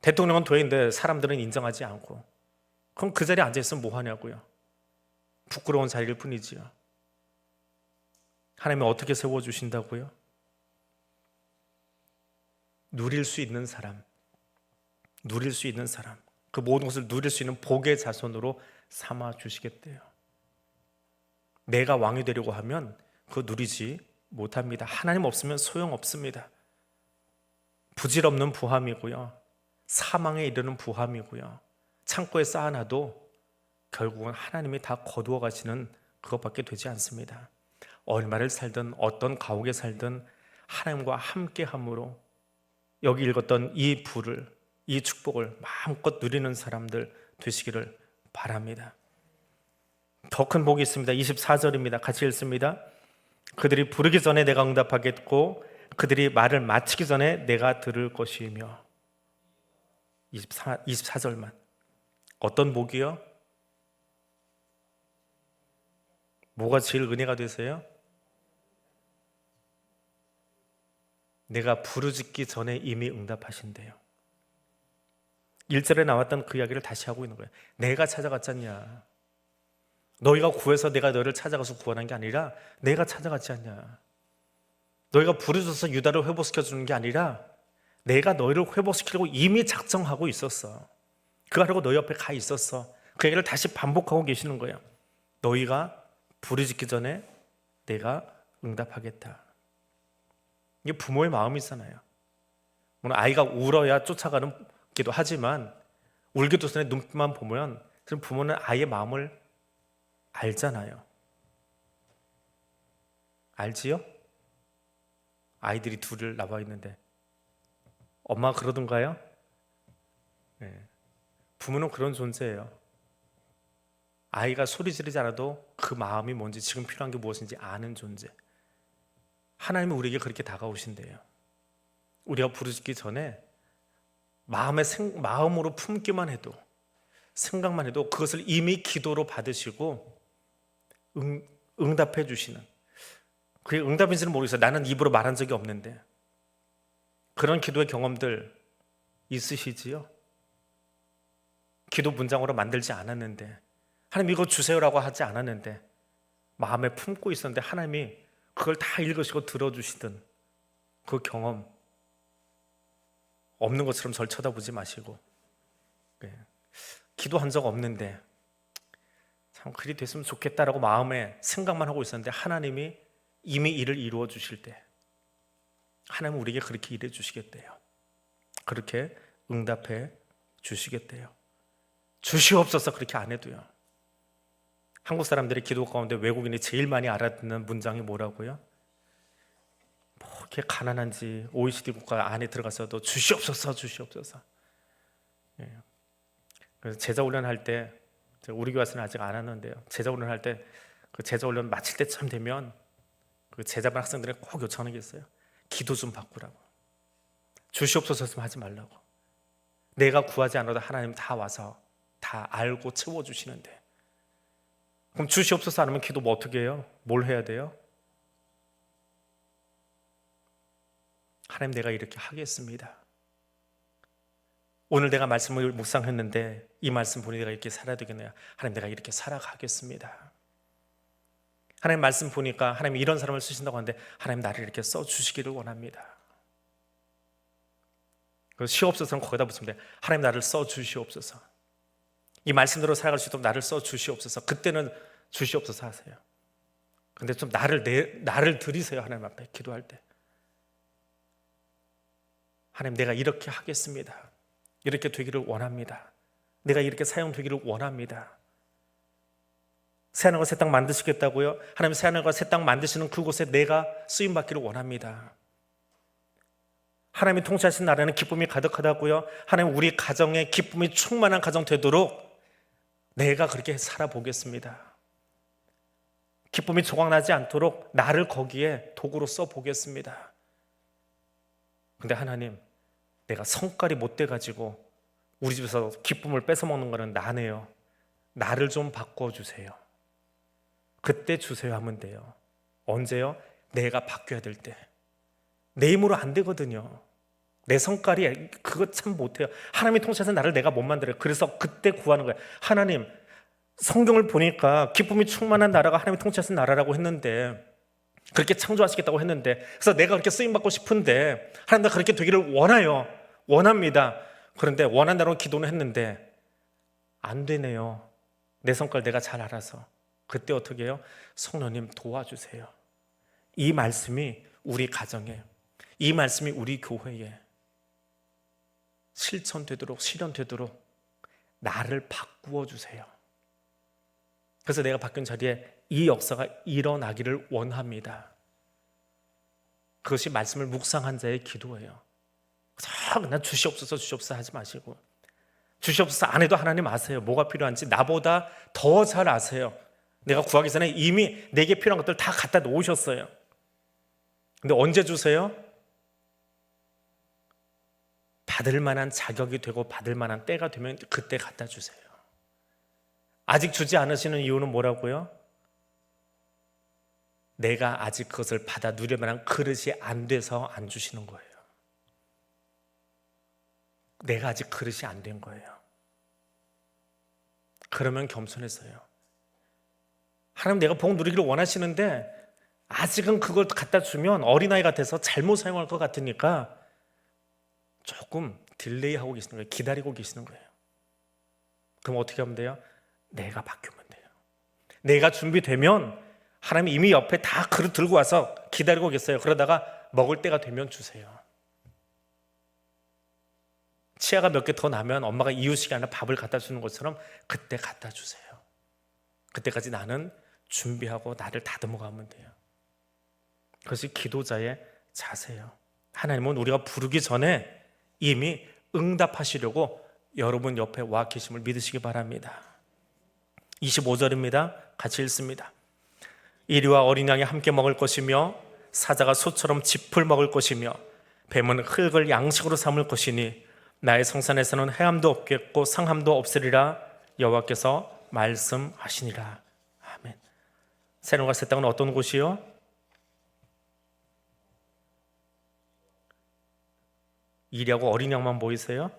대통령은 되어 있는데 사람들은 인정하지 않고, 그럼 그 자리에 앉아있으면 뭐하냐고요? 부끄러운 자리일 뿐이지요. 하나님이 어떻게 세워주신다고요? 누릴 수 있는 사람, 누릴 수 있는 사람, 그 모든 것을 누릴 수 있는 복의 자손으로 삼아 주시겠대요. 내가 왕이 되려고 하면 그거 누리지 못합니다. 하나님 없으면 소용없습니다. 부질없는 부함이고요, 사망에 이르는 부함이고요, 창고에 쌓아놔도 결국은 하나님이 다 거두어 가시는 그것밖에 되지 않습니다. 얼마를 살든 어떤 가옥에 살든 하나님과 함께함으로 여기 읽었던 이 부를, 이 축복을 마음껏 누리는 사람들 되시기를 바랍니다. 더 큰 복이 있습니다. 24절입니다. 같이 읽습니다. 그들이 부르기 전에 내가 응답하겠고, 그들이 말을 마치기 전에 내가 들을 것이며. 24절만. 어떤 복이요? 뭐가 제일 은혜가 되세요? 내가 부르짖기 전에 이미 응답하신대요. 1절에 나왔던 그 이야기를 다시 하고 있는 거예요. 내가 찾아갔지 않냐? 너희가 구해서 내가 너희를 찾아가서 구원한 게 아니라 내가 찾아갔지 않냐? 너희가 부르짖어서 유다를 회복시켜 주는 게 아니라 내가 너희를 회복시키려고 이미 작정하고 있었어. 그거 하려고 너희 옆에 가 있었어. 그 얘기를 다시 반복하고 계시는 거예요. 너희가 부르짖기 전에 내가 응답하겠다. 이게 부모의 마음이잖아요. 물론 아이가 울어야 쫓아가기도 하지만 울기도 전에 눈빛만 보면 그럼 부모는 아이의 마음을 알잖아요. 알지요? 아이들이 둘을 나와 있는데 엄마가 그러던가요? 네. 부모는 그런 존재예요. 아이가 소리 지르지 않아도 그 마음이 뭔지 지금 필요한 게 무엇인지 아는 존재. 하나님은 우리에게 그렇게 다가오신대요. 우리가 부르짖기 전에 마음으로 품기만 해도 생각만 해도 그것을 이미 기도로 받으시고 응답해 주시는, 그게 응답인지는 모르겠어요. 나는 입으로 말한 적이 없는데 그런 기도의 경험들 있으시지요? 기도 문장으로 만들지 않았는데 하나님 이거 주세요라고 하지 않았는데 마음에 품고 있었는데 하나님이 그걸 다 읽으시고 들어주시던 그 경험 없는 것처럼 절 쳐다보지 마시고, 기도한 적 없는데 참 그리 됐으면 좋겠다라고 마음에 생각만 하고 있었는데 하나님이 이미 일을 이루어 주실 때 하나님은 우리에게 그렇게 일해 주시겠대요. 그렇게 응답해 주시겠대요. 주시옵소서 그렇게 안 해도요. 한국 사람들의 기도 가운데 외국인이 제일 많이 알아듣는 문장이 뭐라고요? 뭐 이렇게 가난한지 OECD 국가 안에 들어가서도 주시옵소서 주시옵소서. 그래서 제자 훈련할 때 우리 교회에서는 아직 안 하는데요. 제자 훈련할 때 그 제자 훈련 마칠 때쯤 되면 그 제자반 학생들이 꼭 요청하는 게 있어요. 기도 좀 바꾸라고. 주시옵소서 좀 하지 말라고. 내가 구하지 않아도 하나님 다 와서 다 알고 채워주시는데 그럼 주시옵소서 안 하면 기도 뭐 어떻게 해요? 뭘 해야 돼요? 하나님 내가 이렇게 하겠습니다. 오늘 내가 말씀을 묵상했는데 이 말씀 보니 내가 이렇게 살아야 되겠네요. 하나님 내가 이렇게 살아가겠습니다. 하나님 말씀 보니까 하나님이 이런 사람을 쓰신다고 하는데 하나님 나를 이렇게 써주시기를 원합니다. 시옵소서는 거기다 붙이면 돼요. 하나님 나를 써주시옵소서. 이 말씀대로 살아갈 수 있도록 나를 써주시옵소서. 그때는 주시옵소서 하세요. 근데 좀 나를 드리세요. 하나님 앞에 기도할 때. 하나님 내가 이렇게 하겠습니다. 이렇게 되기를 원합니다. 내가 이렇게 사용되기를 원합니다. 새하늘과 새 땅 만드시겠다고요? 하나님 새하늘과 새 땅 만드시는 그곳에 내가 쓰임받기를 원합니다. 하나님이 통치하신 나라는 기쁨이 가득하다고요? 하나님 우리 가정에 기쁨이 충만한 가정 되도록 내가 그렇게 살아보겠습니다. 기쁨이 조각나지 않도록 나를 거기에 도구로 써보겠습니다. 근데 하나님 내가 성깔이 못 돼가지고 우리 집에서 기쁨을 뺏어먹는 거는 나네요. 나를 좀 바꿔주세요. 그때 주세요 하면 돼요. 언제요? 내가 바뀌어야 될 때. 내 힘으로 안 되거든요. 내 성깔이 그거 참 못해요. 하나님이 통치해서 나를 내가 못 만들어요. 그래서 그때 구하는 거예요. 하나님 성경을 보니까 기쁨이 충만한 나라가 하나님이 통치하신 나라라고 했는데 그렇게 창조하시겠다고 했는데 그래서 내가 그렇게 쓰임받고 싶은데 하나님 나 그렇게 되기를 원해요. 원합니다. 그런데 원한다고 기도는 했는데 안 되네요. 내 성깔 내가 잘 알아서. 그때 어떻게 해요? 성령님 도와주세요. 이 말씀이 우리 가정에, 이 말씀이 우리 교회에 실천되도록 실현되도록 나를 바꾸어 주세요. 그래서 내가 바뀐 자리에 이 역사가 일어나기를 원합니다. 그것이 말씀을 묵상한 자의 기도예요. 난 주시옵소서 주시옵소서 하지 마시고 주시옵소서 안 해도 하나님 아세요. 뭐가 필요한지 나보다 더 잘 아세요. 내가 구하기 전에 이미 내게 필요한 것들 다 갖다 놓으셨어요. 근데 언제 주세요? 받을 만한 자격이 되고 받을 만한 때가 되면 그때 갖다 주세요. 아직 주지 않으시는 이유는 뭐라고요? 내가 아직 그것을 받아 누릴 만한 그릇이 안 돼서 안 주시는 거예요. 내가 아직 그릇이 안 된 거예요. 그러면 겸손해서요. 하나님 내가 복 누리기를 원하시는데 아직은 그걸 갖다 주면 어린아이 같아서 잘못 사용할 것 같으니까 조금 딜레이하고 계시는 거예요. 기다리고 계시는 거예요. 그럼 어떻게 하면 돼요? 내가 바뀌면 돼요. 내가 준비되면 하나님이 이미 옆에 다 그릇 들고 와서 기다리고 계세요. 그러다가 먹을 때가 되면 주세요. 치아가 몇 개 더 나면 엄마가 이유식이 아니라 밥을 갖다 주는 것처럼 그때 갖다 주세요. 그때까지 나는 준비하고 나를 다듬어 가면 돼요. 그것이 기도자의 자세예요. 하나님은 우리가 부르기 전에 이미 응답하시려고 여러분 옆에 와 계심을 믿으시기 바랍니다. 25절입니다. 같이 읽습니다. 이리와 어린 양이 함께 먹을 것이며 사자가 소처럼 짚을 먹을 것이며 뱀은 흙을 양식으로 삼을 것이니 나의 성산에서는 해함도 없겠고 상함도 없으리라 여호와께서 말씀하시니라. 아멘. 새노가 새 땅은 어떤 곳이요? 이리하고 어린 양만 보이세요?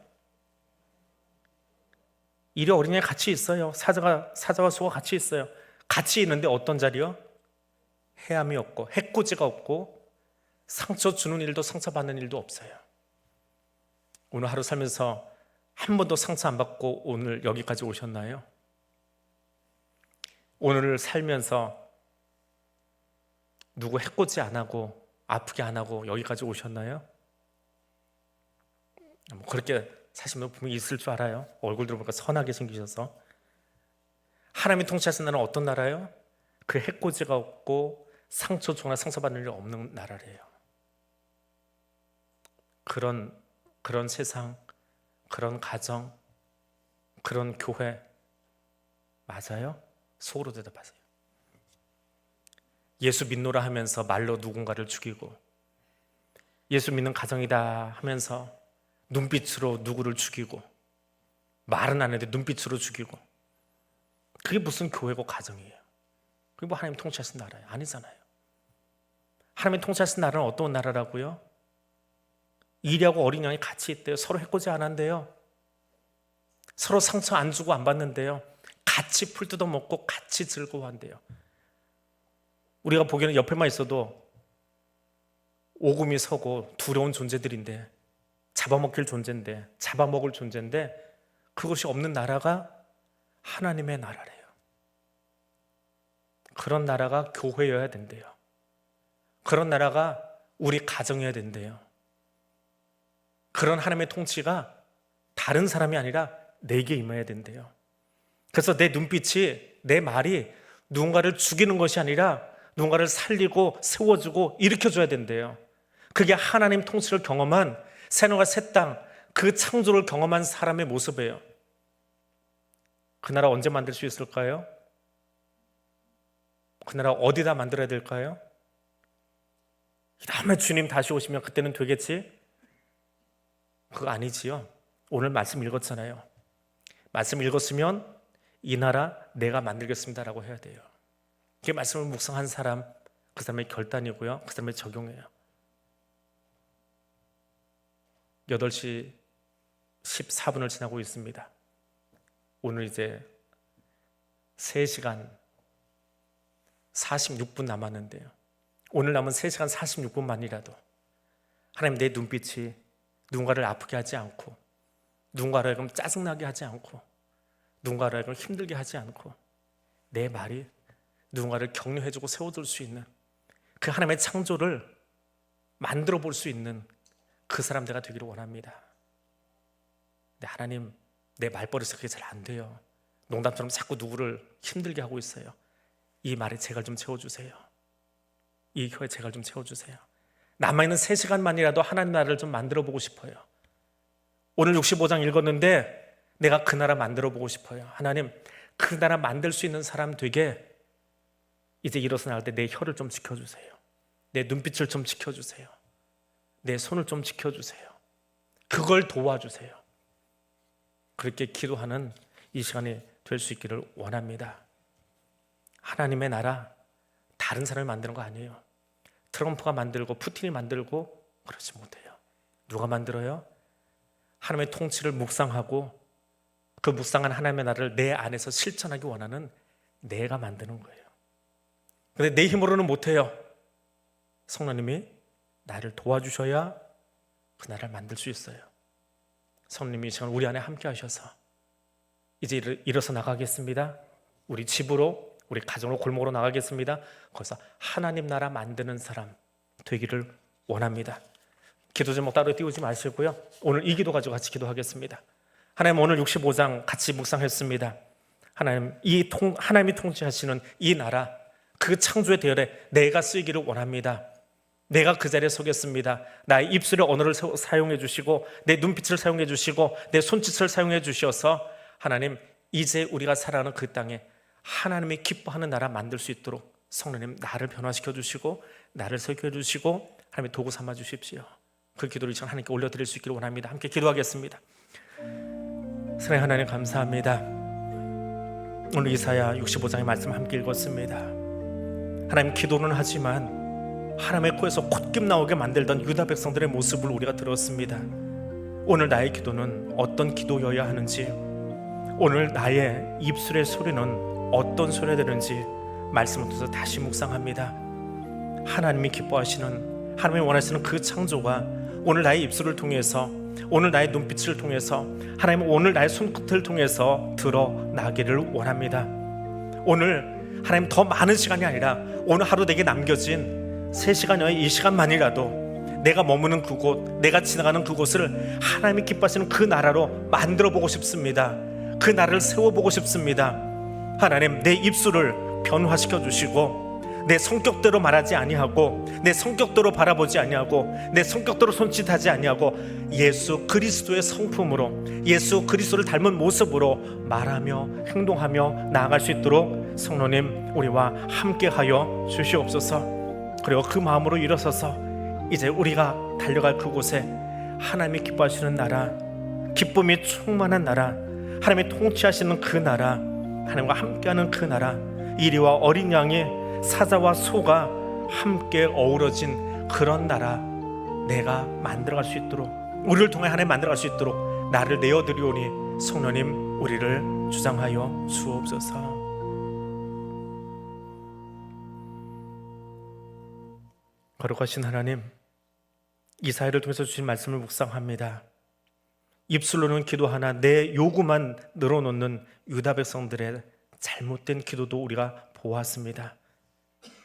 이리 어린 양이 같이 있어요. 사자와 소가 같이 있어요. 같이 있는데 어떤 자리요? 해함이 없고 해코지가 없고 상처 주는 일도 상처받는 일도 없어요. 오늘 하루 살면서 한 번도 상처 안 받고 오늘 여기까지 오셨나요? 오늘을 살면서 누구 해코지 안 하고 아프게 안 하고 여기까지 오셨나요? 뭐 그렇게 사시면 분명히 있을 줄 알아요. 얼굴 들어보니까 선하게 생기셔서. 하나님이 통치하시는 나라는 어떤 나라예요? 그 해코지가 없고 상처 주거나 상처받는 일이 없는 나라래요. 그런 세상, 그런 가정, 그런 교회 맞아요? 속으로 대답하세요. 예수 믿노라 하면서 말로 누군가를 죽이고, 예수 믿는 가정이다 하면서 눈빛으로 누구를 죽이고, 말은 안 했는데 눈빛으로 죽이고, 그게 무슨 교회고 가정이에요? 그게 뭐 하나님 통치하신 나라예요? 아니잖아요. 하나님 통치하신 나라는 어떤 나라라고요? 이리하고 어린 양이 같이 있대요. 서로 해코지 안 한대요. 서로 상처 안 주고 안 받는데요. 같이 풀 뜯어 먹고 같이 즐거워한대요. 우리가 보기에는 옆에만 있어도 오금이 서고 두려운 존재들인데, 잡아먹힐 존재인데, 잡아먹을 존재인데, 그것이 없는 나라가 하나님의 나라래요. 그런 나라가 교회여야 된대요. 그런 나라가 우리 가정이어야 된대요. 그런 하나님의 통치가 다른 사람이 아니라 내게 임해야 된대요. 그래서 내 눈빛이, 내 말이 누군가를 죽이는 것이 아니라 누군가를 살리고 세워주고 일으켜줘야 된대요. 그게 하나님 통치를 경험한 새노가 새 땅, 그 창조를 경험한 사람의 모습이에요. 그 나라 언제 만들 수 있을까요? 그 나라 어디다 만들어야 될까요? 이 다음에 주님 다시 오시면 그때는 되겠지? 그거 아니지요. 오늘 말씀 읽었잖아요. 말씀 읽었으면 이 나라 내가 만들겠습니다라고 해야 돼요. 그게 말씀을 묵상한 사람, 그 사람의 결단이고요. 그 사람의 적용이에요. 8시 14분을 지나고 있습니다. 오늘 이제 3시간 46분 남았는데요. 오늘 남은 3시간 46분만이라도 하나님, 내 눈빛이 누군가를 아프게 하지 않고, 누군가를 하여금 짜증나게 하지 않고, 누군가를 하여금 힘들게 하지 않고, 내 말이 누군가를 격려해주고 세워줄 수 있는 그 하나님의 창조를 만들어 볼 수 있는 그 사람 내가 되기를 원합니다. 근데 하나님, 내 말버릇이 그게 잘 안 돼요. 농담처럼 자꾸 누구를 힘들게 하고 있어요. 이 말에 제갈 좀 채워주세요. 이 혀에 제갈 좀 채워주세요. 남아있는 3시간만이라도 하나님 나라를 좀 만들어 보고 싶어요. 오늘 65장 읽었는데 내가 그 나라 만들어 보고 싶어요. 하나님, 그 나라 만들 수 있는 사람 되게 이제 일어서 나갈 때 내 혀를 좀 지켜주세요. 내 눈빛을 좀 지켜주세요. 내 손을 좀 지켜주세요. 그걸 도와주세요. 그렇게 기도하는 이 시간이 될 수 있기를 원합니다. 하나님의 나라, 다른 사람이 만드는 거 아니에요. 트럼프가 만들고 푸틴이 만들고 그렇지 못해요. 누가 만들어요? 하나님의 통치를 묵상하고 그 묵상한 하나님의 나라를 내 안에서 실천하기 원하는 내가 만드는 거예요. 근데 내 힘으로는 못해요. 성령님이 나를 도와주셔야 그 나라를 만들 수 있어요. 성령님이 이 시간 우리 안에 함께 하셔서 이제 일어서 나가겠습니다. 우리 집으로, 우리 가정으로, 골목으로 나가겠습니다. 거기서 하나님 나라 만드는 사람 되기를 원합니다. 기도 제목 따로 띄우지 마시고요. 오늘 이 기도 가지고 같이 기도하겠습니다. 하나님, 오늘 65장 같이 묵상했습니다. 하나님, 하나님이 통치하시는 이 나라, 그 창조의 대열에 내가 쓰이기를 원합니다. 내가 그 자리에 서겠습니다. 나의 입술의 언어를 사용해 주시고, 내 눈빛을 사용해 주시고, 내 손짓을 사용해 주셔서 하나님, 이제 우리가 살아가는 그 땅에 하나님이 기뻐하는 나라 만들 수 있도록 성령님 나를 변화시켜 주시고, 나를 설교해 주시고, 하나님의 도구 삼아 주십시오. 그 기도를 전 하나님께 올려드릴 수 있기를 원합니다. 함께 기도하겠습니다. 사랑하는 하나님, 감사합니다. 오늘 이사야 65장의 말씀 함께 읽었습니다. 하나님, 기도는 하지만 하나님의 코에서 콧김 나오게 만들던 유다 백성들의 모습을 우리가 들었습니다. 오늘 나의 기도는 어떤 기도여야 하는지, 오늘 나의 입술의 소리는 어떤 소리가 되는지 말씀을 통해서 다시 묵상합니다. 하나님이 기뻐하시는, 하나님이 원하시는 그 창조가 오늘 나의 입술을 통해서, 오늘 나의 눈빛을 통해서, 하나님 오늘 나의 손끝을 통해서 드러나기를 원합니다. 오늘 하나님 더 많은 시간이 아니라 오늘 하루 내게 남겨진 3시간여의 이 시간만이라도 내가 머무는 그곳, 내가 지나가는 그곳을 하나님이 기뻐하시는 그 나라로 만들어 보고 싶습니다. 그 나라를 세워보고 싶습니다. 하나님, 내 입술을 변화시켜 주시고, 내 성격대로 말하지 아니하고, 내 성격대로 바라보지 아니하고, 내 성격대로 손짓하지 아니하고, 예수 그리스도의 성품으로, 예수 그리스도를 닮은 모습으로 말하며 행동하며 나아갈 수 있도록 성령님 우리와 함께하여 주시옵소서. 그리고 그 마음으로 일어서서 이제 우리가 달려갈 그곳에 하나님이 기뻐하시는 나라, 기쁨이 충만한 나라, 하나님이 통치하시는 그 나라, 하나님과 함께하는 그 나라, 이리와 어린 양이 사자와 소가 함께 어우러진 그런 나라 내가 만들어갈 수 있도록, 우리를 통해 하나님 만들어갈 수 있도록 나를 내어드리오니 성령님 우리를 주장하여 주옵소서. 거룩하신 하나님, 이사야를 통해서 주신 말씀을 묵상합니다. 입술로는 기도하나 내 요구만 늘어놓는 유다 백성들의 잘못된 기도도 우리가 보았습니다.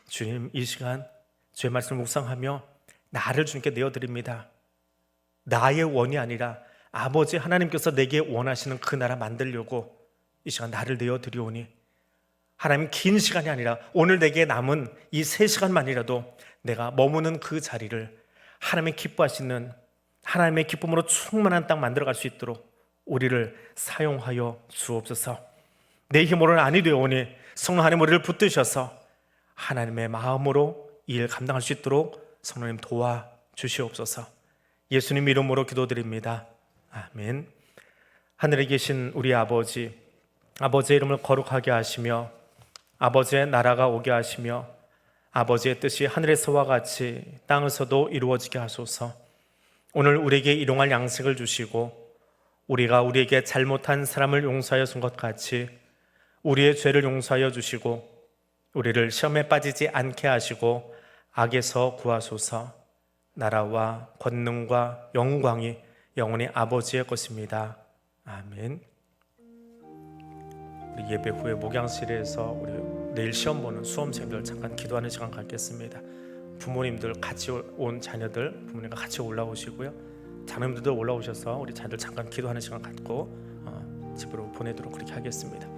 주님, 이 시간 주의 말씀을 묵상하며 나를 주님께 내어드립니다. 나의 원이 아니라 아버지 하나님께서 내게 원하시는 그 나라 만들려고 이 시간 나를 내어드리오니, 하나님 긴 시간이 아니라 오늘 내게 남은 이 3시간만이라도 내가 머무는 그 자리를 하나님의 기뻐하시는, 하나님의 기쁨으로 충만한 땅 만들어갈 수 있도록 우리를 사용하여 주옵소서. 내 힘으로는 아니 되오니 성령 하나님 우리를 붙드셔서 하나님의 마음으로 이 일 감당할 수 있도록 성령님 도와주시옵소서. 예수님 이름으로 기도드립니다. 아멘. 하늘에 계신 우리 아버지, 아버지의 이름을 거룩하게 하시며 아버지의 나라가 오게 하시며 아버지의 뜻이 하늘에서와 같이 땅에서도 이루어지게 하소서. 오늘 우리에게 일용할 양식을 주시고 우리가 우리에게 잘못한 사람을 용서하여 준 것 같이 우리의 죄를 용서하여 주시고 우리를 시험에 빠지지 않게 하시고 악에서 구하소서. 나라와 권능과 영광이 영원히 아버지의 것입니다. 아멘. 우리 예배 후에 목양실에서 우리 내일 시험 보는 수험생들 잠깐 기도하는 시간 갖겠습니다. 부모님들 같이 온 자녀들 부모님과 같이 올라오시고요. 자녀님들도 올라오셔서 우리 자녀들 잠깐 기도하는 시간 갖고 집으로 보내도록 그렇게 하겠습니다.